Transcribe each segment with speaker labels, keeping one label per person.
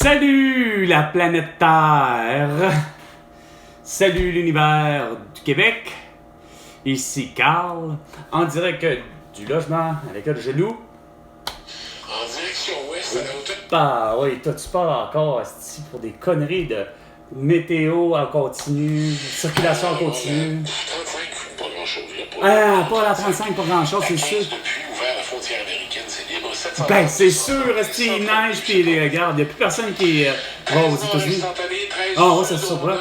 Speaker 1: Salut la planète Terre! Salut l'univers du Québec! Ici Carl, en direct du logement à lequel je loue.
Speaker 2: En direction ouest à la hauteur.
Speaker 1: Ah oui, toi tu pars encore asti, pour des conneries de météo en continu, circulation en continu.
Speaker 2: 35, pas grand-chose.
Speaker 1: Pas la 35, pas grand-chose, c'est sûr.
Speaker 2: Depuis ouvert la frontière américaine, c'est libre. 700
Speaker 1: Ben c'est sûr, asti, il neige pis les regarde, il n'y a plus personne qui va aux États-Unis. Ah ouais, ça se surprend.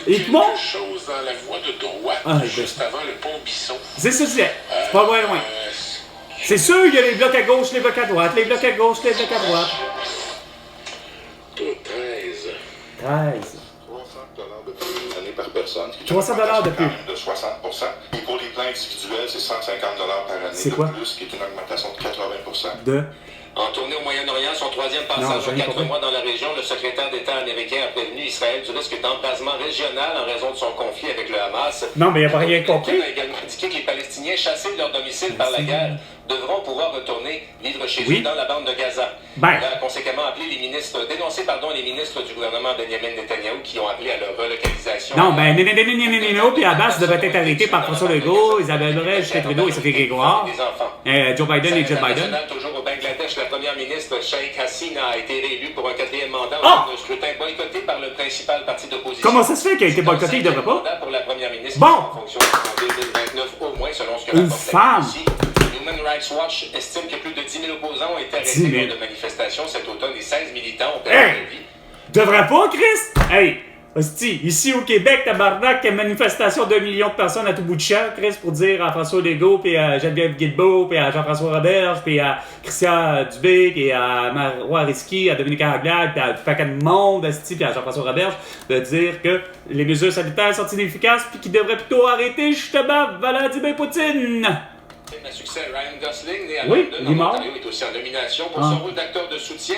Speaker 1: Et
Speaker 2: quelque
Speaker 1: comment?
Speaker 2: chose dans la voie de droite, juste avant le pont Bisson.
Speaker 1: C'est ça, c'est pas loin. C'est sûr qu'il y a les blocs à gauche, les blocs à droite, les blocs à gauche, les blocs à droite.
Speaker 2: 13.
Speaker 1: 13.
Speaker 3: $300 de plus l'année par personne. Ce qui est
Speaker 1: 300
Speaker 3: une augmentation
Speaker 1: de plus.
Speaker 3: quand même de 60%. Et pour les plans individuels, c'est $150 par année
Speaker 1: C'est
Speaker 3: de
Speaker 1: quoi?
Speaker 3: plus, ce qui est une augmentation de 80%.
Speaker 1: De.
Speaker 4: En tournée au Moyen-Orient, son troisième
Speaker 1: Non,
Speaker 4: passage
Speaker 1: j'en
Speaker 4: en
Speaker 1: ai
Speaker 4: 4
Speaker 1: compris.
Speaker 4: mois dans la région, le secrétaire d'État américain a prévenu Israël du risque d'embrasement régional en raison de son conflit avec le Hamas.
Speaker 1: Non, mais il n'y a pas rien compris.
Speaker 4: Il a également indiqué que les Palestiniens chassés de leur domicile par la guerre devront pouvoir retourner vivre chez eux dans la bande de Gaza.
Speaker 1: Ben.
Speaker 4: Il a conséquemment dénoncé les ministres du gouvernement Benjamin Netanyahu qui ont appelé à leur relocalisation.
Speaker 1: Non, ben, puis Abbas devrait être arrêté par François Legault, Isabelle Brèche, Justin Trudeau et Sophie Grégoire.
Speaker 4: Des enfants.
Speaker 1: Joe Biden et Joe Biden.
Speaker 4: Toujours au Bangladesh, la première ministre Sheikh Hasina a été réélue pour un 4e mandat
Speaker 1: Ah!
Speaker 4: au scrutin boycotté par le principal parti d'opposition.
Speaker 1: Comment ça se fait qu'il a été boycotté, il ne devrait pas?
Speaker 4: Mandat pour la première ministre
Speaker 1: Bon!
Speaker 4: en fonction en 2029 au moins, selon ce que
Speaker 1: Une
Speaker 4: rapporte
Speaker 1: femme!
Speaker 4: la BBC. Human Rights Watch estime que plus de 10 000 opposants ont été
Speaker 1: 10 000.
Speaker 4: arrêtés lors de manifestations cet automne et 16 militants ont perdu leur vie.
Speaker 1: Devrait pas, Chris? Hey! Hostie, ici au Québec, tabarnak, il y a une manifestation de millions de personnes à tout bout de champ, Chris, pour dire à François Legault, puis à Geneviève Guilbeault, puis à Jean-François Roberge, puis à Christian Dubé, puis à Marois Risky, à Dominique Anglade, puis à tout paquet de monde, hostie, puis à Jean-François Roberge, de dire que les mesures sanitaires sont inefficaces, puis qu'ils devraient plutôt arrêter, justement, Vladimir Poutine!
Speaker 4: Un succès, Ryan Gosling, né à
Speaker 1: Oui,
Speaker 4: London,
Speaker 1: il est
Speaker 4: en
Speaker 1: mort.
Speaker 4: Ontario, est aussi en nomination pour son rôle d'acteur de soutien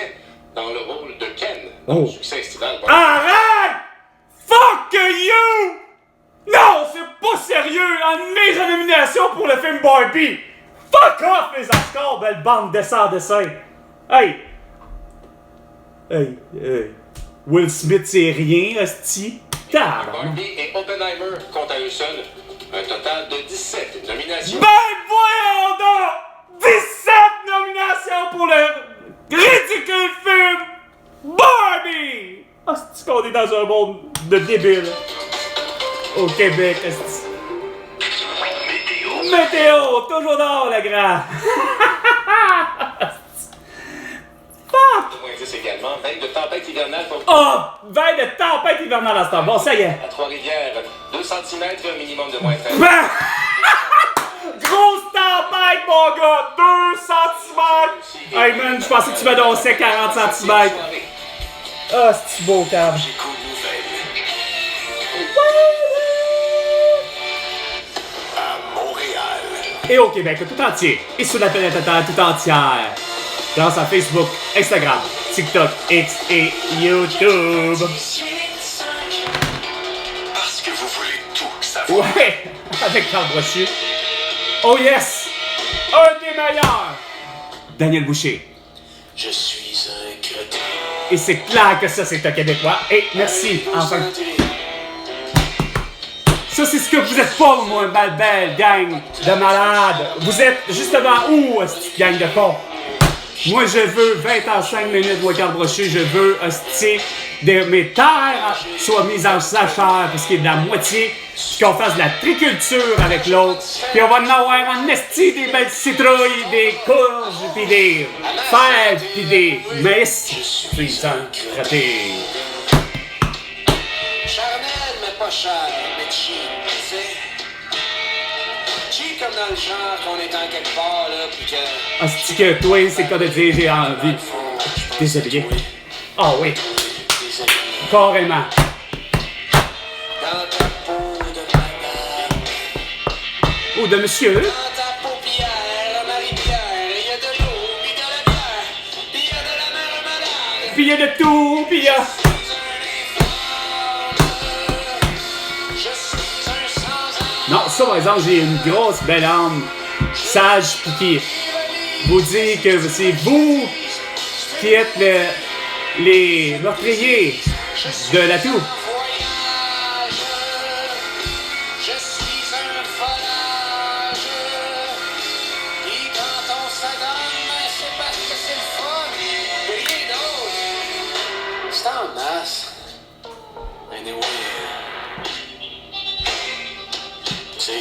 Speaker 4: dans le rôle de Ken, dans
Speaker 1: Oh.
Speaker 4: le succès estival.
Speaker 1: Arrête! Fuck you! Non, c'est pas sérieux! En mise en nomination pour le film Barbie! Fuck off, les Oscars, belle bande de sans-dessin! Hey! Will Smith, c'est rien, hostie! Tabarnak.
Speaker 4: Barbie et Oppenheimer comptent à eux seuls un total de 17 nominations.
Speaker 1: Ben voyons donc! 17 nominations pour le ridicule film Barbie! Hostie qu'on est dans un monde de débiles. Au Québec, hostie. Météo, toujours dans le grand. Fuck!
Speaker 4: Moins 10 également, veille de tempête hivernale pour
Speaker 1: Oh! Veille de tempête hivernale à ce temps. Bon, ça y est.
Speaker 4: à Trois-Rivières, 2 cm, un minimum de moins 13.
Speaker 1: Ben! Grosse tempête, mon gars! 2 cm! Hey man, je pensais que tu m'annonçais 40 cm. Ah, c'est beau câble.
Speaker 2: Écho nouvelle. À Montréal.
Speaker 1: Et au Québec tout entier. Et sur la planète Terre tout entière. Grâce à Facebook, Instagram, TikTok, X et YouTube.
Speaker 2: Parce que vous voulez tout savoir.
Speaker 1: Ouais! Avec Carl Brochu. Oh yes! Un des meilleurs! Daniel Boucher.
Speaker 2: Je suis un crétin.
Speaker 1: Et c'est clair que ça, c'est un Québécois. Et merci, enfin. Ça, c'est ce que vous êtes pas, moi, belle gang de malades. Vous êtes justement où, cette gang de cons? Moi, je veux 20 en 5 minutes, moi, Carl Brochu. Je veux, hostie, de mes terres soient mises en sachère, parce qu'il y a de la moitié, puis qu'on fasse de la triculture avec l'autre. Puis on va en avoir en esti des belles citrouilles, des courges, puis des fèves, puis des maïs. Puis ça, raté.
Speaker 5: Charnel, mais pas cher, mais cheap, tu sais. Cheap comme dans le genre qu'on est en quelque part, là, pis que...
Speaker 1: Hostie que toi, c'est quoi de dire j'ai envie de déshabiller? Ah oui,
Speaker 5: Déshabillé.
Speaker 1: carrément.
Speaker 5: Dans ta peau de madame,
Speaker 1: Ou de monsieur.
Speaker 5: dans ta paupière, Marie-Pierre, il y a de l'eau, pis de la bière, pis il y a de la marmelade.
Speaker 1: Puis il y a de tout, puis il y a...
Speaker 5: Je suis un sans-âme.
Speaker 1: Non, ça par exemple, j'ai une grosse belle âme sage puis qui vous dit que c'est vous qui êtes les meurtriers de la toux.
Speaker 5: Voyage, je suis un volage. Et quand on s'adonne, c'est parce que c'est le fun. Rien d'autre. C'est en masse. Anyway, tu sais,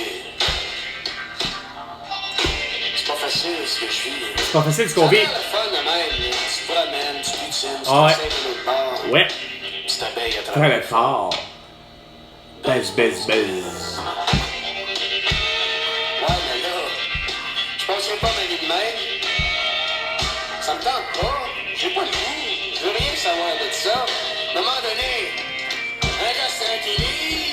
Speaker 5: c'est pas facile ce que je vis.
Speaker 1: C'est pas facile ce qu'on vit.
Speaker 5: C'est le fun de même. Tu te promènes, tu butines, tu
Speaker 1: Ah ouais.
Speaker 5: t'essayes de l'autre bord.
Speaker 1: Ouais,
Speaker 5: Tu t'abeilles à
Speaker 1: très
Speaker 5: travers.
Speaker 1: fort. Buzz, buzz, buzz.
Speaker 5: Ouais, mais là, je penserais pas ma vie de même. Ça me tente pas. J'ai pas le goût. Je veux rien savoir de ça. À un moment donné, un gars tranquille.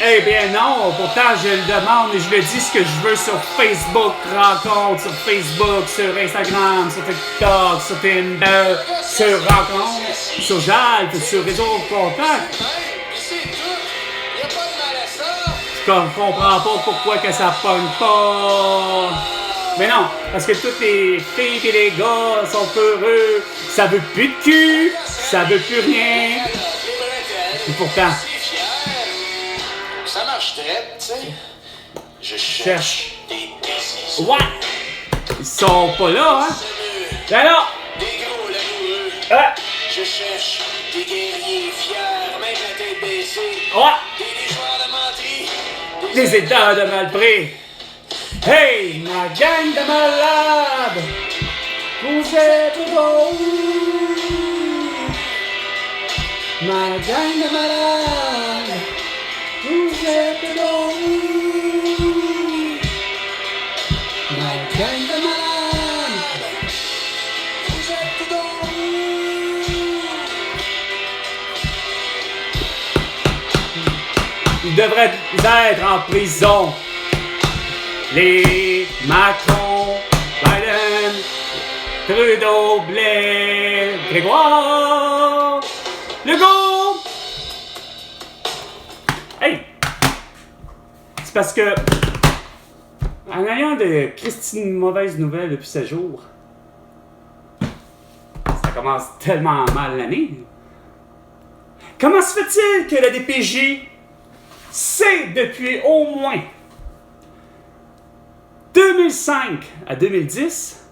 Speaker 1: Eh bien non, pourtant je le demande et je le dis ce que je veux sur Facebook, rencontre, sur Facebook, sur Instagram, sur TikTok, sur Tinder, sur rencontre, sur Jalp, sur réseau de contact.
Speaker 5: Puis c'est tout. Y a pas de mal à ça.
Speaker 1: Je comprends pas pourquoi que ça pogne pas. Mais non, parce que toutes les filles et les gars sont heureux, ça veut plus de cul, ça veut plus rien.
Speaker 5: Alors, les bretelles.
Speaker 1: Et pourtant,
Speaker 5: C'est fier. Ça marche très, tu sais. Je
Speaker 1: Cherche.
Speaker 5: cherche des décisions.
Speaker 1: ouais, ils sont pas là, hein. Ben là,
Speaker 5: Des gros lamoureux.
Speaker 1: ah,
Speaker 5: Je cherche des guerriers fiers, même la tête baissée.
Speaker 1: ouais.
Speaker 5: Des joueurs de menterie.
Speaker 1: Les états de Malpré. Hey, ma gang de malades, vous êtes où? Ma gang de malades, vous êtes où? Ma gang de malades, vous êtes où? Ils devraient être en prison. Les Macron, Biden, Trudeau, Blair, Grégoire, Legault. Hey! C'est parce que, en ayant de Christine mauvaise nouvelle depuis 7 jours, ça commence tellement mal l'année. Comment se fait-il que la DPJ sait depuis au moins 2005 à 2010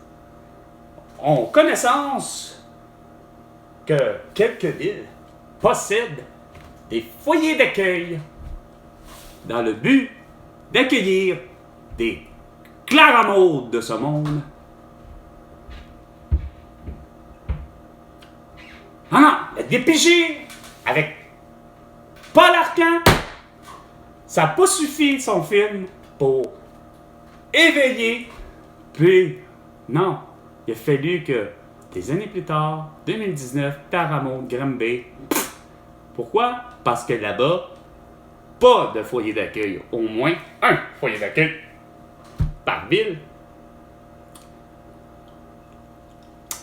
Speaker 1: ont connaissance que quelques villes possèdent des foyers d'accueil dans le but d'accueillir des claramaudes de ce monde? Ah non, la DPJ avec Paul Arcand, ça n'a pas suffi son film pour éveiller, puis non, il a fallu que des années plus tard, 2019, Taramount, Granby. Pourquoi? Parce que là-bas, pas de foyer d'accueil, au moins un foyer d'accueil par ville.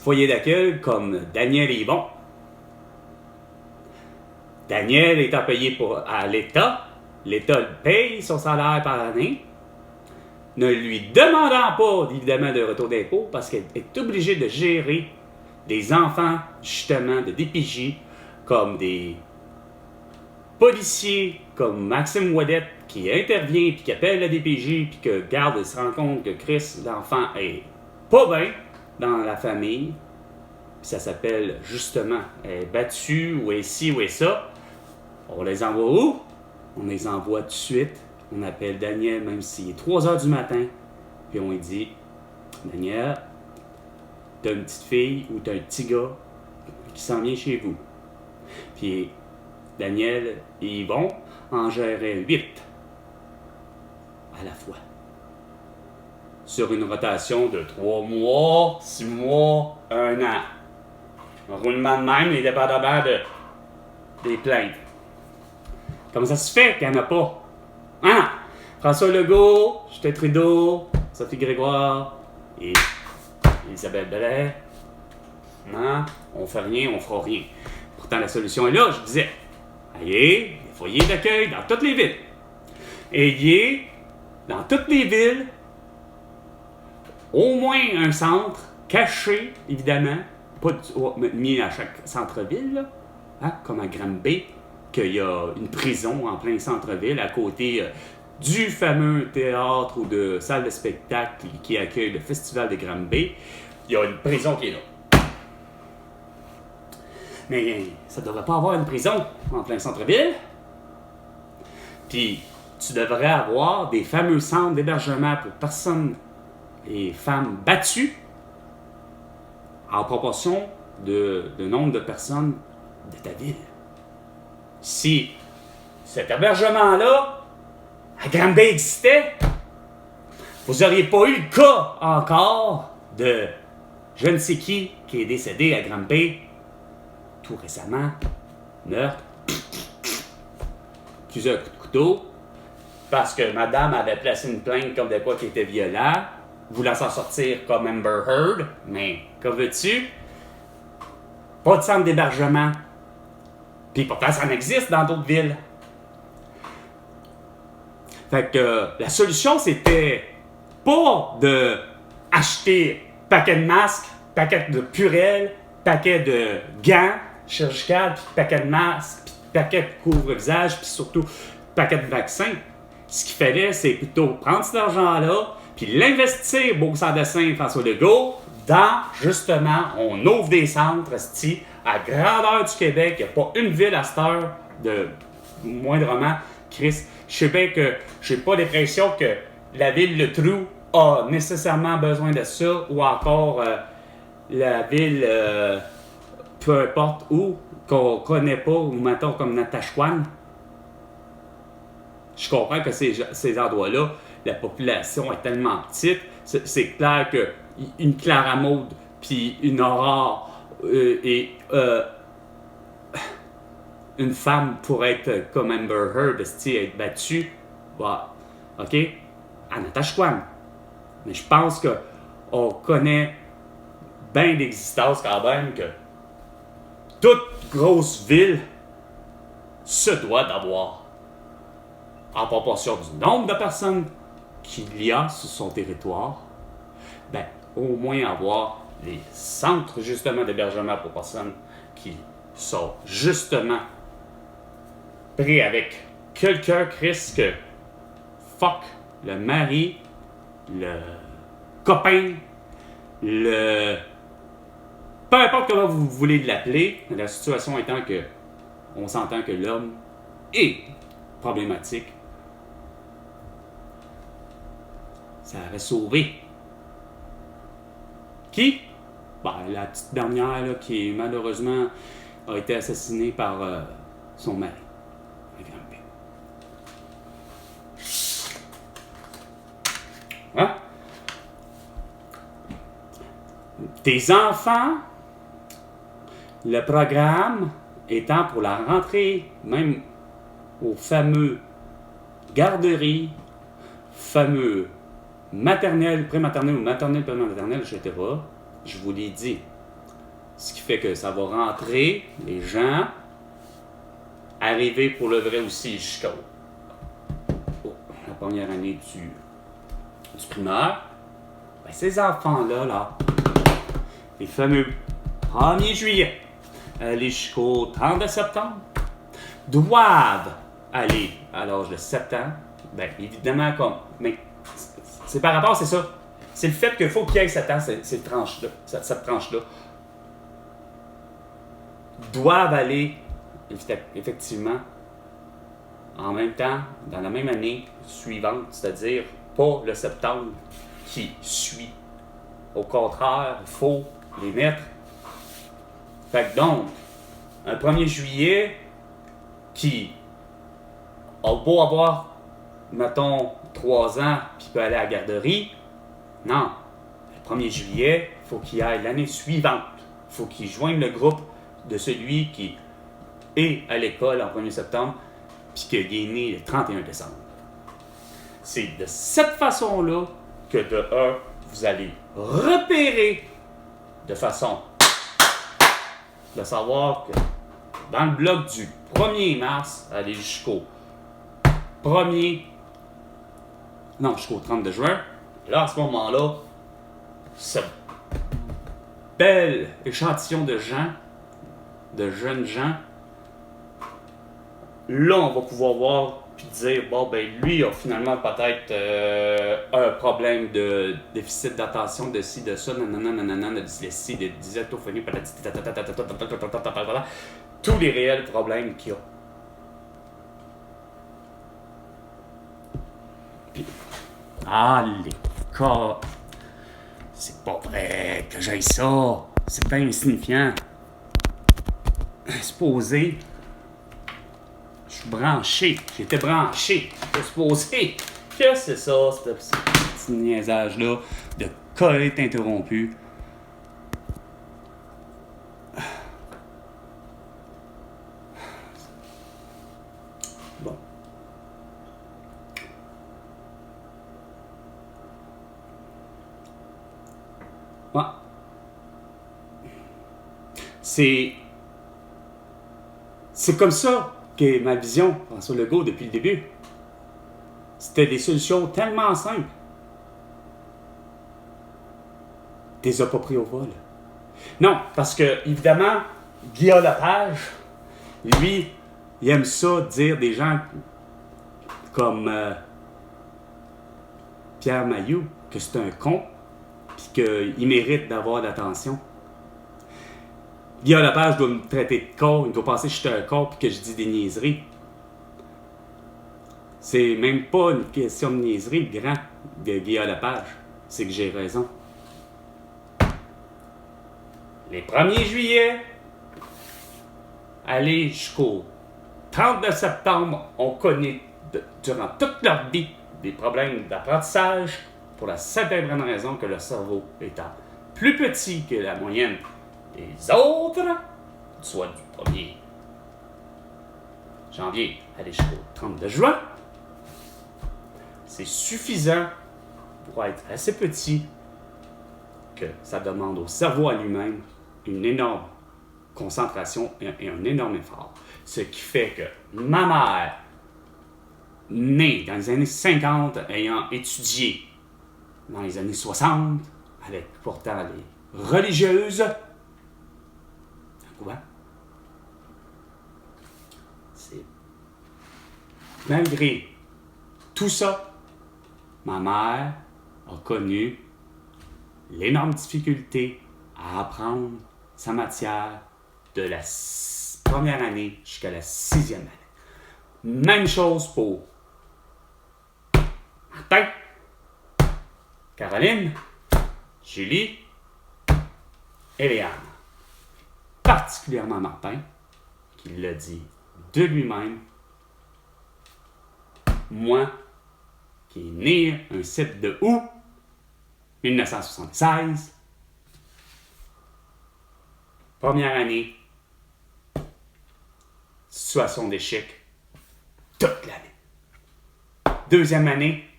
Speaker 1: Foyer d'accueil comme Daniel Yvon. Daniel étant payé à l'État, l'État paye son salaire par année, ne lui demandant pas, évidemment, de retour d'impôt, parce qu'elle est obligée de gérer des enfants, justement, de DPJ, comme des policiers, comme Maxime Ouellet, qui intervient, puis qui appelle la DPJ, puis que garde et se rend compte que Chris, l'enfant, est pas bien dans la famille. Puis ça s'appelle, justement, elle est battue, ou est ci, ou est ça. On les envoie où? On les envoie tout de suite. On appelle Daniel, même s'il est 3 h du matin, puis on lui dit, Daniel, t'as une petite fille ou t'as un petit gars qui s'en vient chez vous. Puis Daniel et Yvon en géraient 8 à la fois. Sur une rotation de 3 mois, 6 mois, 1 an. Un roulement de même, indépendamment des plaintes. Comment ça se fait qu'il n'y en a pas? Ah! François Legault, Justin Trudeau, Sophie Grégoire et Isabelle Blais. Non, on fait rien, on fera rien. Pourtant, la solution est là, je disais. Ayez des foyers d'accueil dans toutes les villes. Ayez dans toutes les villes au moins un centre caché, évidemment, pas mis à chaque centre-ville, là, comme à Granby, qu'il y a une prison en plein centre-ville, à côté du fameux théâtre ou de salle de spectacle qui accueille le festival de Granby. Il y a une prison qui est là. Mais ça ne devrait pas avoir une prison en plein centre-ville. Puis, tu devrais avoir des fameux centres d'hébergement pour personnes et femmes battues en proportion de nombre de personnes de ta ville. Si cet hébergement-là, à Granby existait, vous n'auriez pas eu le cas encore de je ne sais qui est décédé à Granby tout récemment, meurtre, plusieurs coups de couteau, parce que madame avait placé une plainte comme de quoi qui était violent, voulant s'en sortir comme Amber Heard, mais que veux-tu? Pas de centre d'hébergement. Puis pourtant, ça en existe dans d'autres villes. Fait que la solution, c'était pas de acheter paquet de masques, paquet de purelles, paquet de gants chirurgicaux, puis paquet de masques, puis paquet de couvre-visage, puis surtout paquet de vaccins. Ce qu'il fallait, c'est plutôt prendre cet argent-là, puis l'investir, beau sans dessin, François Legault, dans, justement, on ouvre des centres, à grandeur du Québec. Il n'y a pas une ville à cette heure, de moindrement, Chris. Je sais bien que j'ai pas l'impression que la ville Le Trou a nécessairement besoin de ça, ou encore la ville, peu importe où, qu'on connaît pas, ou mettons comme Natashquan. Je comprends que ces endroits-là, la population est tellement petite, c'est clair qu'une Claramaude puis une Aurore et une femme pourrait être comme Amber Heard, être battue, bah, OK, à Natashquan. Mais je pense qu'on connaît bien l'existence quand même que toute grosse ville se doit d'avoir, en proportion du nombre de personnes qu'il y a sur son territoire, ben, au moins avoir les centres justement d'hébergement pour personnes qui sont justement pris avec quelqu'un, Chris, que fuck le mari, le copain, le... peu importe comment vous voulez l'appeler, la situation étant que on s'entend que l'homme est problématique. Ça aurait sauvé. Qui? Ben, la petite dernière là, qui malheureusement a été assassinée par son mari. Un grand-père. Hein? Tes enfants, le programme étant pour la rentrée, même aux fameux garderies, fameux maternelle, prématernelle ou maternelle, prématernelle, etc. Je vous l'ai dit. Ce qui fait que ça va rentrer les gens, arriver pour le vrai aussi jusqu'à la première année du primaire. Ben, ces enfants-là, là, les fameux 1er juillet, aller jusqu'au 30 septembre, doivent aller à l'âge de 7 ans. Ben, évidemment, mais c'est par rapport, c'est ça. C'est le fait qu'il faut qu'il y ait 7 ans, cette tranche-là. Doivent aller, effectivement, en même temps, dans la même année suivante, c'est-à-dire pas le septembre qui suit. Au contraire, il faut les mettre. Fait que donc, un 1er juillet qui a beau avoir, mettons, 3 ans, puis peut aller à la garderie. Non. Le 1er juillet, il faut qu'il aille l'année suivante. Il faut qu'il joigne le groupe de celui qui est à l'école en 1er septembre, puis qui est né le 31 décembre. C'est de cette façon-là que, de un, vous allez repérer de façon de savoir que dans le bloc du 1er mars, aller jusqu'au 1er... Non, jusqu'au 30 juin. Là, à ce moment-là, ce bel échantillon de gens, de jeunes gens, là, on va pouvoir voir puis dire, bon, ben lui a finalement peut-être un problème de déficit d'attention, de ci, de ça, nanana, de dyslexie, de dyslexophonie, tous les réels problèmes qu'il y a. Puis, les cas, c'est pas vrai que j'aille ça, c'est pas insignifiant. Supposé, je suis branché, j'étais branché, j'étais supposé. Que c'est ça, ce petit niaisage-là de cas est interrompu. Bon. Ouais. C'est comme ça qu'est ma vision, François Legault, depuis le début. C'était des solutions tellement simples. T'es as pas pris au vol. Non, parce que, évidemment, Guillaume Lepage, lui, il aime ça dire des gens comme Pierre Mailloux que c'est un con, puis qu'il mérite d'avoir de l'attention. Guillaume Lepage doit me traiter de con, il doit penser que je suis un con puis que je dis des niaiseries. C'est même pas une question de niaiserie, le grand de Guillaume Lepage. C'est que j'ai raison. Les 1er juillet, aller jusqu'au 30 septembre, on connaît durant toute leur vie des problèmes d'apprentissage pour la simple et bonne raison que le cerveau étant plus petit que la moyenne des autres, soit du 1er janvier aller jusqu'au 30 juin, c'est suffisant pour être assez petit que ça demande au cerveau à lui-même une énorme concentration et un énorme effort. Ce qui fait que ma mère, née dans les années 50, ayant étudié dans les années 60, avec pourtant les religieuses, c'est malgré tout ça, ma mère a connu l'énorme difficulté à apprendre sa matière de la première année jusqu'à la 6e année. Même chose pour Martin, Caroline, Julie et Léane. Particulièrement Martin, qui l'a dit de lui-même. Moi, qui est né un 7 de août 1976, première année, situation d'échec toute l'année. Deuxième année,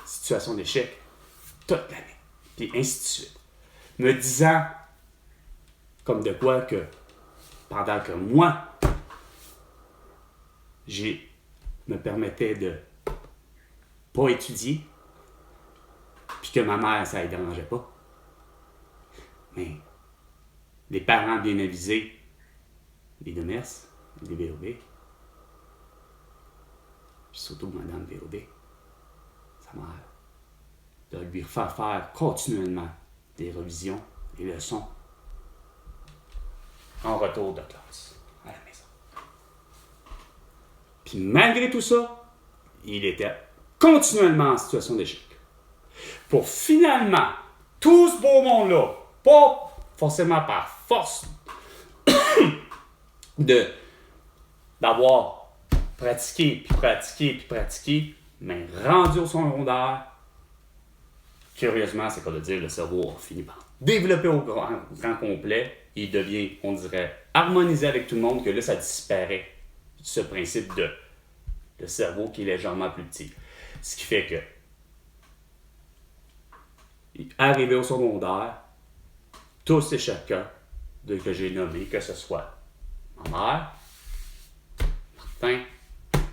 Speaker 1: situation d'échec toute l'année. Puis ainsi de suite. Me disant comme de quoi que pendant que moi, me permettais de pas étudier, puis que ma mère, ça ne la dérangeait pas. Mais les parents bien avisés, les Demers, les VOB, puis surtout Madame VOB, sa mère, de lui faire continuellement des revisions, des leçons, en retour de classe, à la maison. Puis malgré tout ça, il était continuellement en situation d'échec. Pour finalement, tout ce beau monde-là, pas forcément par force d'avoir pratiqué, mais rendu au secondaire, curieusement, c'est quoi de dire, le cerveau a fini par développer au grand complet, il devient, on dirait, harmonisé avec tout le monde, que là, ça disparaît, ce principe de le cerveau qui est légèrement plus petit. Ce qui fait que, arrivé au secondaire, tous et chacun que j'ai nommé, que ce soit ma mère, Martin,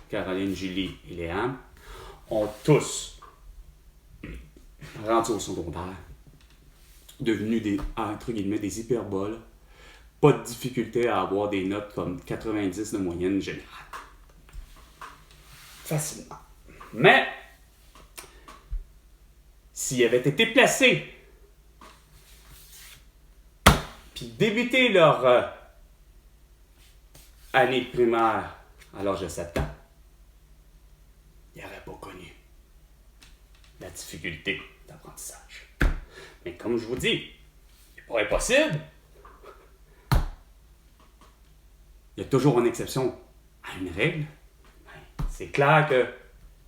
Speaker 1: Caroline, Julie et Léane, ont tous rendu au secondaire, devenus des, entre guillemets, des hyperboles, pas de difficulté à avoir des notes comme 90 de moyenne générale. facilement. Mais, s'ils avaient été placés, puis débuté leur année primaire à l'âge de 7 ans, ils n'auraient pas connu la difficulté d'apprentissage. Mais comme je vous dis, c'est pas impossible. Il y a toujours une exception à une règle. C'est clair que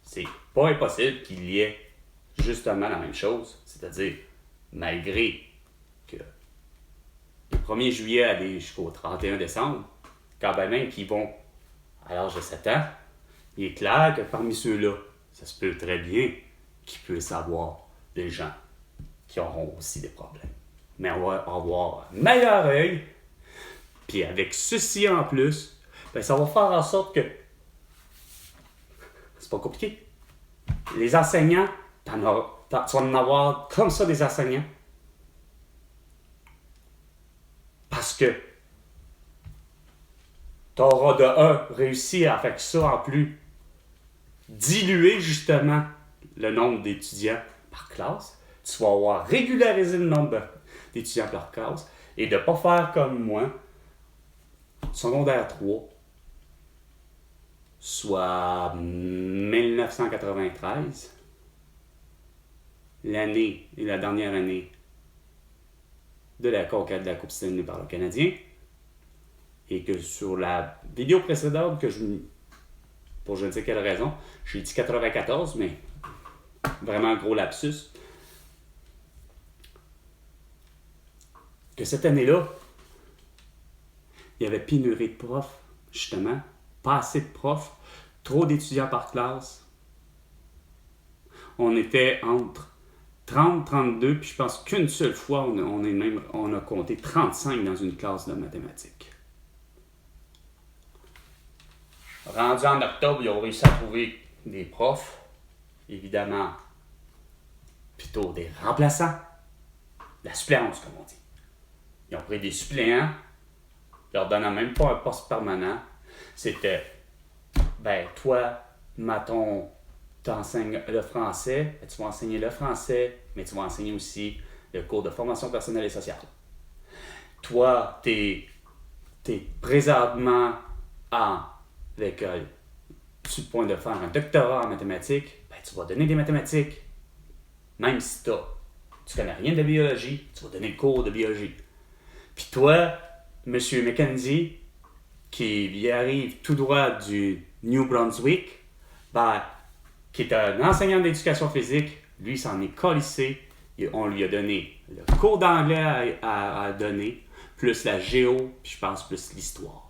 Speaker 1: c'est pas impossible qu'il y ait justement la même chose. C'est-à-dire, malgré que le 1er juillet aller jusqu'au 31 décembre, quand même qu'ils vont à l'âge de 7 ans, il est clair que parmi ceux-là, ça se peut très bien qu'il puisse avoir des gens qui auront aussi des problèmes. Mais on va avoir un meilleur œil, puis avec ceci en plus, ben ça va faire en sorte que c'est pas compliqué. Les enseignants, tu vas en avoir comme ça des enseignants. Parce que tu auras de un réussi à faire ça en plus diluer justement le nombre d'étudiants par classe. Tu vas avoir régularisé le nombre d'étudiants par classe et de ne pas faire comme moi, secondaire 3, soit 1993, l'année et la dernière année de la conquête de la Coupe Stanley par le Canadien, et que sur la vidéo précédente, pour je ne sais quelle raison, j'ai dit 94, mais vraiment un gros lapsus, que cette année-là, il y avait pénurie de profs, justement, pas assez de profs, trop d'étudiants par classe. On était entre 30, 32, puis je pense qu'une seule fois, on a compté 35 dans une classe de mathématiques. Rendu en octobre, ils ont réussi à trouver des profs, évidemment, plutôt des remplaçants, de la suppléance, comme on dit. Ils ont pris des suppléants, leur donnant même pas un poste permanent. C'était, toi, Maton, t'enseignes le français, tu vas enseigner le français, mais tu vas enseigner aussi le cours de formation personnelle et sociale. Toi, t'es présentement avec sur le point de faire un doctorat en mathématiques, tu vas donner des mathématiques. Même si tu connais rien de biologie, tu vas donner le cours de biologie. Puis toi, M. McKenzie, qui arrive tout droit du New Brunswick, qui est un enseignant d'éducation physique, lui s'en est colissé, et on lui a donné le cours d'anglais à donner, plus la géo, puis je pense plus l'histoire.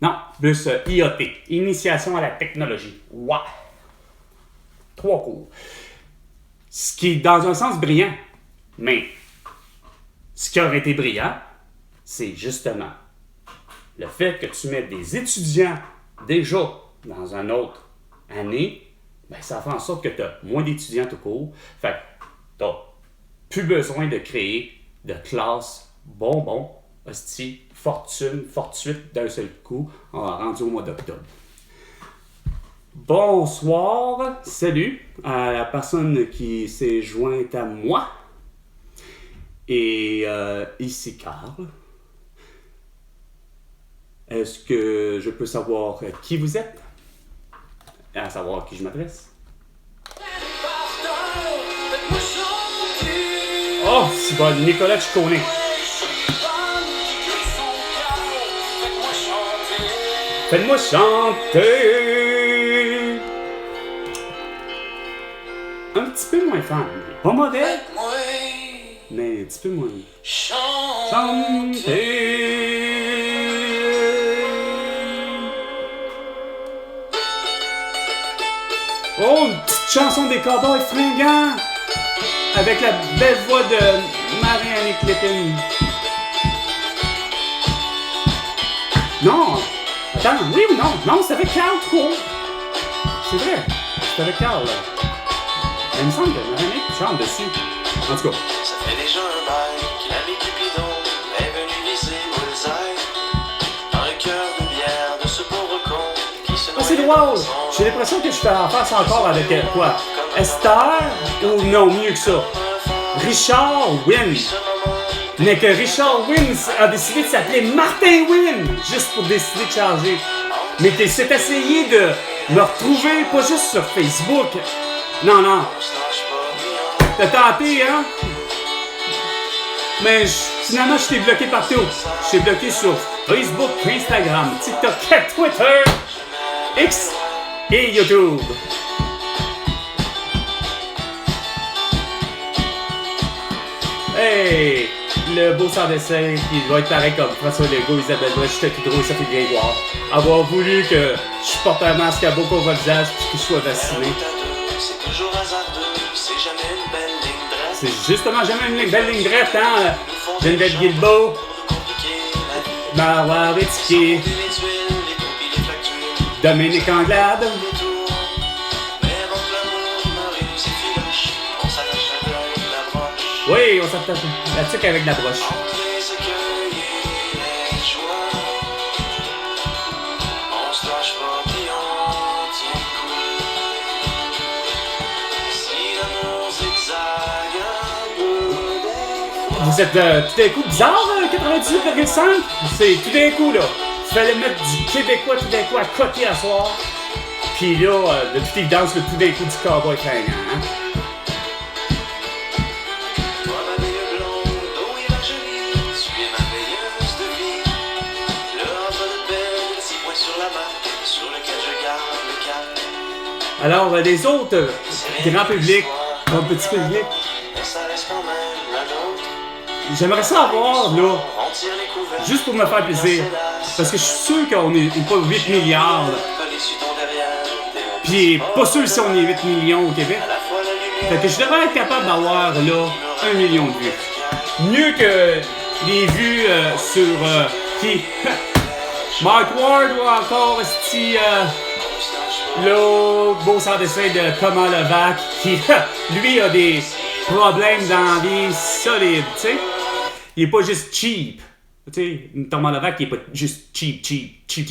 Speaker 1: Non, plus IoT, Initiation à la technologie. Wow! 3 cours. Ce qui est dans un sens brillant, mais ce qui aurait été brillant, c'est justement le fait que tu mettes des étudiants déjà dans une autre année, ça fait en sorte que tu as moins d'étudiants tout court. Fait que tu n'as plus besoin de créer de classes bonbons, hostie, fortuite d'un seul coup, rendu au mois d'octobre. Bonsoir, salut à la personne qui s'est jointe à moi. Et ici Carl. Est-ce que je peux savoir qui vous êtes? À savoir à qui je m'adresse? Oh, c'est bon, Nicolas Ciccone. Faites-moi chanter. Un petit peu moins fort. Pas mauvais, mais un petit peu moins. Chanter. Oh, une petite chanson des Cowboys fringants avec la belle voix de Marie-Anne Clépine. Non! Attends, oui ou non? Non, c'est avec Carl Trou. C'est vrai, c'est avec Carl. Il me semble que Marie-Anne chante dessus. En tout cas.
Speaker 6: Ça fait déjà un bail qu'il a mis Cupidon est venu viser Bullseye dans le cœur de bière de ce pauvre con qui se
Speaker 1: Wow! J'ai l'impression que je fais en face encore avec quoi? Esther ou non, mieux que ça? Richard Wynn. Mais que Richard Wynn a décidé de s'appeler Martin Wynn, juste pour décider de changer. Mais qu'il s'est essayé de me retrouver, pas juste sur Facebook. Non, non. T'as tenté, hein? Mais finalement, je t'ai bloqué partout. Je t'ai bloqué sur Facebook, Instagram, TikTok, Twitter, X et YouTube. Hey! Le beau sans dessin qui doit être pareil comme François Legault, Isabelle Brett, Justin Trudeau et Sophie Grégoire. Avoir voulu que je porte un masque à beaucoup au visage puis que je sois vacciné.
Speaker 6: C'est toujours hasardeux, c'est jamais une belle ligne droite.
Speaker 1: C'est justement jamais une belle ligne droite, hein? Geneviève Guilbeault, Marois Rétiquier, Dominique Anglade. Oui, on s'attache la tuque avec la broche. Vous êtes tout d'un coup bizarre, 98,5? C'est tout d'un coup, là. Il fallait mettre du québécois tout d'un coup à côté à soir. Puis là, de toute évidence, le tout d'un coup du cowboy fringant, hein? Alors, les autres grands publics, mon petit public, j'aimerais ça avoir, là, juste pour me faire plaisir. Parce que je suis sûr qu'on n'est pas 8 milliards, là. Puis, pas sûr si on est 8 millions au Québec. Fait que je devrais être capable d'avoir, là, 1 million de vues. Mieux que les vues sur, qui? Mark Ward ou encore, l'autre beau sans dessin de Thomas Levac qui, lui, a des problèmes dans la vie solides, tu sais. Il est pas juste cheap. Tu sais, Thomas Levac, il est pas juste cheap, puis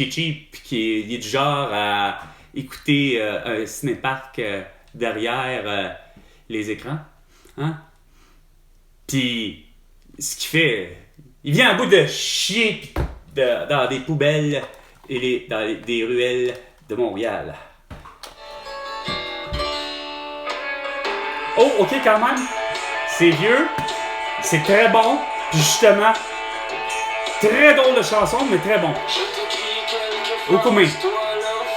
Speaker 1: il est du genre à écouter un cinépark derrière les écrans. Hein? Puis, ce qu'il fait, il vient à bout de chier dans des poubelles et dans des ruelles de Montréal. Oh, ok, quand même. C'est vieux. C'est très bon. Puis justement, très drôle de chanson, mais très bon. Au combien?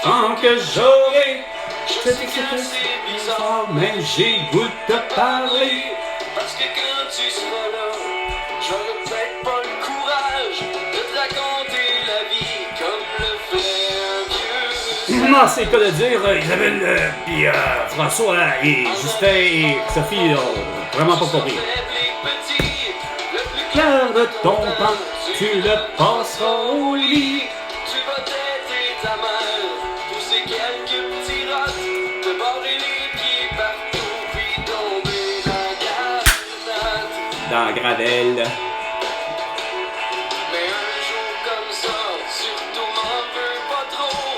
Speaker 1: Tant que j'aurai. Je sais que c'est bizarre, mais j'ai goût de te parler.
Speaker 6: Parce que quand tu seras là, j'aurai peut-être pas le courage de te raconter la vie comme le fait un vieux.
Speaker 1: Non, c'est quoi de dire, Isabelle, puis François et Justin et Sophie ont vraiment pas compris. Clair de ton pain, tu le passeras au lit.
Speaker 6: Tu vas t'aider ta mère pour ces quelques petits rots, te barrer les pieds partout, puis tomber dans
Speaker 1: Dans Gravel.
Speaker 6: Mais un jour comme ça, surtout m'en veux pas trop.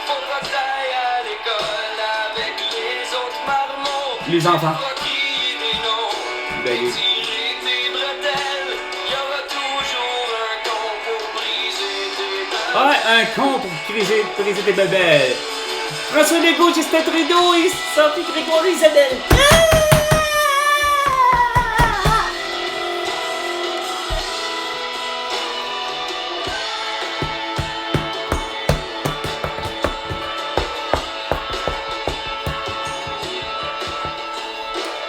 Speaker 6: Faudra que t'ailles à l'école avec les autres marmots.
Speaker 1: Les enfants.
Speaker 6: Faudra crier des noms,
Speaker 1: Ben oui.
Speaker 6: tirer tes bretelles. Y'aura toujours un con pour briser tes bretelles.
Speaker 1: Ouais, un con pour briser tes bébelles. François Legault, Justin Trudeau et Sophie Grégoire Isabelle.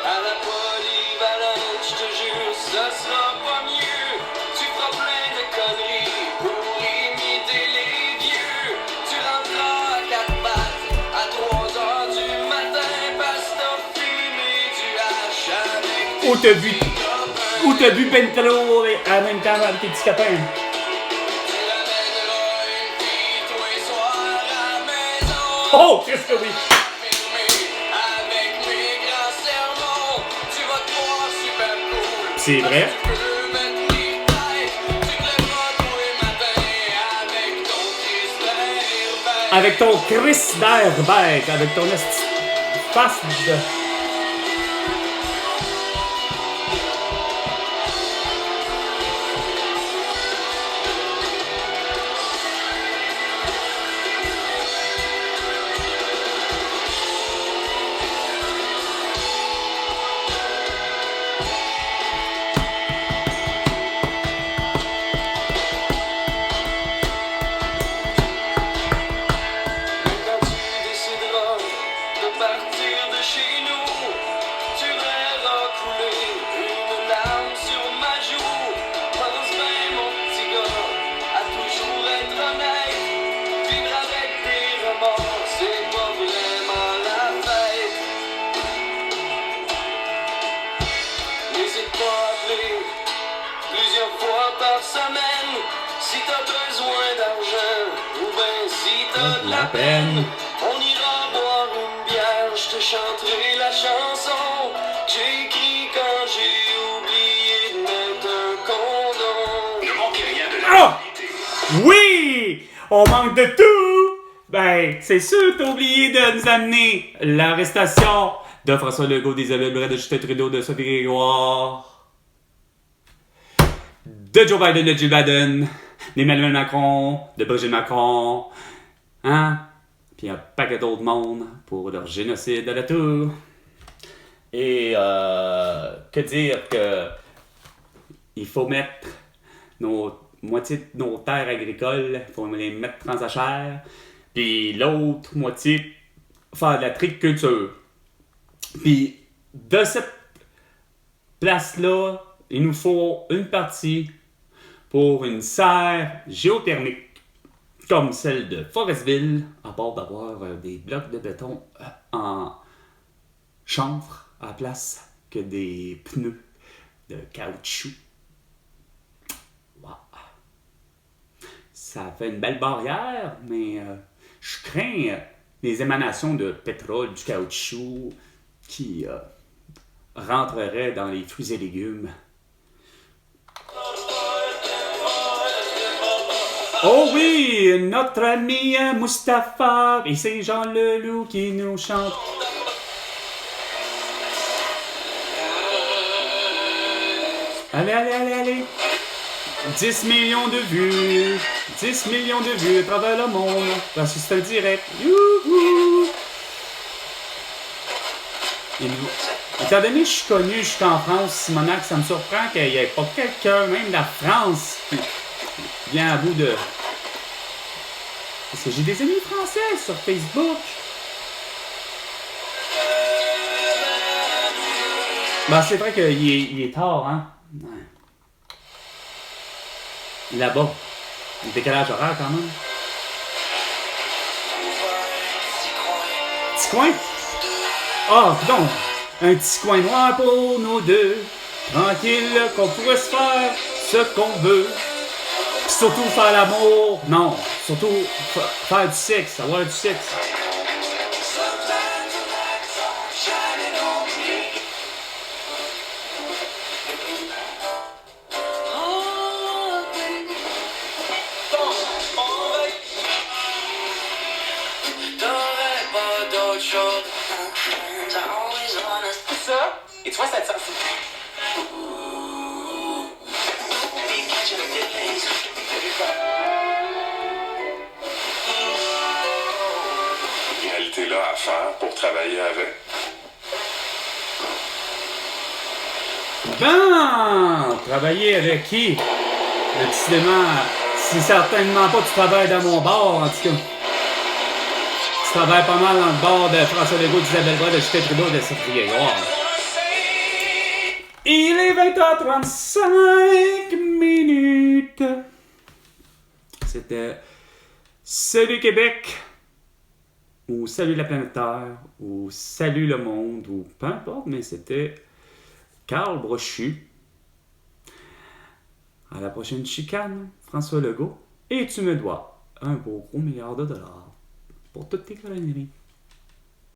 Speaker 6: À la polyvalente, je te jure, ça sera pas mieux. Tu feras plein de conneries pour imiter les vieux. Tu rentreras à quatre pattes à 3 heures du matin parce que t'as fumé du hache avec tes
Speaker 1: Où t'as bu?
Speaker 6: copains.
Speaker 1: Où t'as bu Pentalo en même temps avec tes petits copains?
Speaker 6: Tu ramèneras une fille tous les soirs à la maison.
Speaker 1: Oh, qu'est-ce que oui!
Speaker 6: Avec mes grands sermons, tu vas te voir super cool.
Speaker 1: C'est vrai.
Speaker 6: Tu peux me tenir tête, tu te lèveras tous les matins avec ton triste air.
Speaker 1: avec ton Chris d'air bête, avec ton face de...
Speaker 6: Quand tu décideras de partir de chez nous, tu verras couler une larme sur ma joue. Pense bien, mon petit gars, à toujours être honnête. Vivre avec des remords, c'est pas vraiment la fête. N'hésite pas à appeler plusieurs fois par semaine si t'as besoin d'argent ou ben si t'as de la peine. On ira boire une bière, je te chanterai la chanson que j'ai écrite quand j'ai oublié de mettre un condom.
Speaker 2: Ne manquez rien de la
Speaker 1: Ah!
Speaker 2: réalité.
Speaker 1: Oui! On manque de tout! Ben, c'est sûr, t'as oublié de nous amener l'arrestation de François Legault, d'Isabelle Bray, de Justin Trudeau, de Sophie Grégoire, de Joe Biden, de Jill Biden, d'Emmanuel Macron, de Brigitte Macron, hein? Puis un paquet d'autres monde pour leur génocide à la tour. Et, que dire que il faut mettre moitié de nos terres agricoles, il faut les mettre en jachère, puis l'autre moitié, faire de la triculture. Puis, de cette place-là, il nous faut une partie pour une serre géothermique, comme celle de Forestville, à part d'avoir des blocs de béton en chanvre à la place que des pneus de caoutchouc. Wow. Ça fait une belle barrière, mais je crains les émanations de pétrole, du caoutchouc qui rentreraient dans les fruits et légumes. Oh oui, notre ami Mustapha et c'est Jean Leloup qui nous chante. Allez, allez, allez, allez. 10 millions de vues. 10 millions de vues à travers le monde. Parce que c'est un direct. Youhou! Et nous, étant donné que je suis connu jusqu'en France, Simonac, ça me surprend qu'il n'y ait pas quelqu'un, même de la France, qui vient à bout de... Parce que j'ai des amis français sur Facebook. Ben, c'est vrai qu'il est tard, hein? Ouais. Là-bas. Le décalage horaire, quand même. Petit coin? Ah, donc, un petit coin noir pour nous deux. Tranquille, qu'on pourrait se faire ce qu'on veut. Puis surtout faire l'amour. Non, surtout faire du sexe, avoir du sexe.
Speaker 6: T'aurais pas d'autre chose. Ça, et tu vois cette sensibilité.
Speaker 2: Réalité là à faire pour travailler avec.
Speaker 1: Ben, travailler avec qui? Décidément, c'est certainement pas que tu travailles dans mon bar, en tout cas. Tu travailles pas mal dans le bar de François Legault, d'Isabelle Bray, de Justin Trudeau, de Sophie Grégoire. Il est 20h35 minutes. C'était Salut Québec, ou Salut la planète Terre, ou Salut le monde, ou peu importe, mais c'était Carl Brochu. À la prochaine chicane, François Legault. Et tu me dois un beau gros milliard de dollars pour toutes tes colonies.